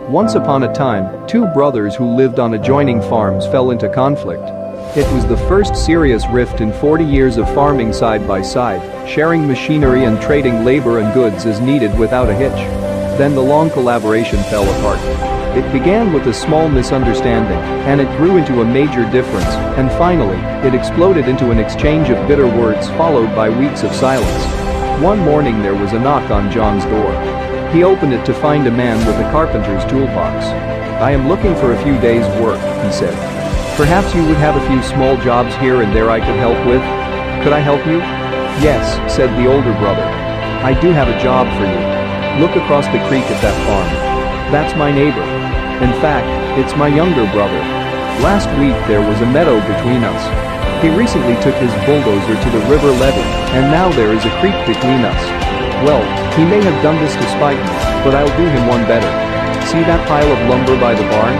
Once upon a time, two brothers who lived on adjoining farms fell into conflict. It was the first serious rift in 40 years of farming side by side, sharing machinery and trading labor and goods as needed without a hitch. Then the long collaboration fell apart. It began with a small misunderstanding, and it grew into a major difference, and finally, it exploded into an exchange of bitter words followed by weeks of silence. One morning there was a knock on John's door. He opened it to find a man with a carpenter's toolbox. "I am looking for a few days' work," he said. "Perhaps you would have a few small jobs here and there I could help with? Could I help you?" "Yes," said the older brother. "I do have a job for you. Look across the creek at that farm. That's my neighbor. In fact, it's my younger brother. Last week there was a meadow between us. He recently took his bulldozer to the river levee, and now there is a creek between us. Well, he may have done this to spite me, but I'll do him one better. See that pile of lumber by the barn?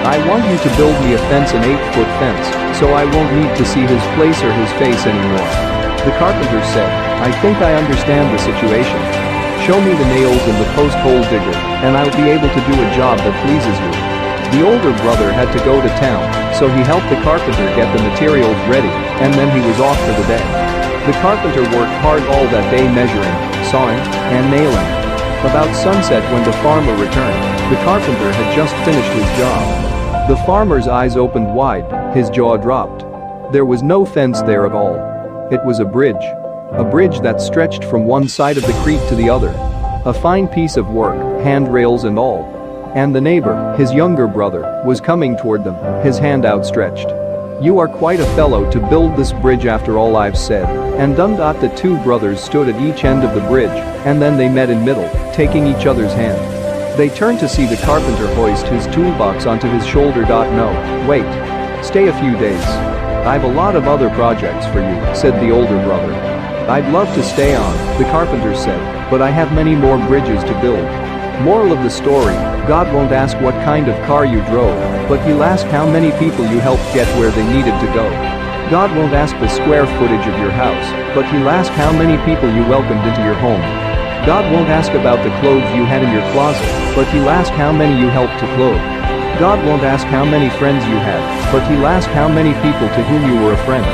I want you to build me a fence, an 8-foot fence, so I won't need to see his place or his face anymore." The carpenter said, "I think I understand the situation. Show me the nails and the post hole digger, and I'll be able to do a job that pleases you." The older brother had to go to town, so he helped the carpenter get the materials ready, and then he was off for the day. The carpenter worked hard all that day measuring, sawing, and nailing. About sunset when the farmer returned, the carpenter had just finished his job. The farmer's eyes opened wide, his jaw dropped. There was no fence there at all. It was a bridge. A bridge that stretched from one side of the creek to the other. A fine piece of work, handrails and all. And the neighbor, his younger brother, was coming toward them, his hand outstretched. "You are quite a fellow to build this bridge after all I've said," and done. The two brothers stood at each end of the bridge, and then they met in middle, taking each other's hand. They turned to see the carpenter hoist his toolbox onto his shoulder. "No, wait. Stay a few days. I've a lot of other projects for you," said the older brother. "I'd love to stay on," the carpenter said, "but I have many more bridges to build." Moral of the story: God won't ask what kind of car you drove, but He'll ask how many people you helped get where they needed to go. God won't ask the square footage of your house, but He'll ask how many people you welcomed into your home. God won't ask about the clothes you had in your closet, but He'll ask how many you helped to clothe. God won't ask how many friends you had, but He'll ask how many people to whom you were a friend.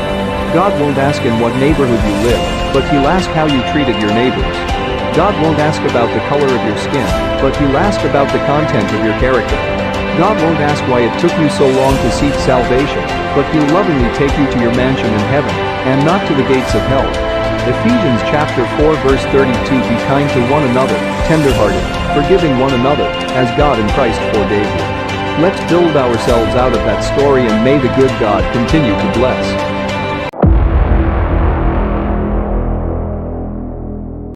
God won't ask in what neighborhood you live, but He'll ask how you treated your neighbors. God won't ask about the color of your skin, but He'll ask about the content of your character. God won't ask why it took you so long to seek salvation, but He'll lovingly take you to your mansion in heaven, and not to the gates of hell. Ephesians chapter 4 verse 32. Be kind to one another, tenderhearted, forgiving one another, as God in Christ forgave you. Let's build ourselves out of that story, and may the good God continue to bless.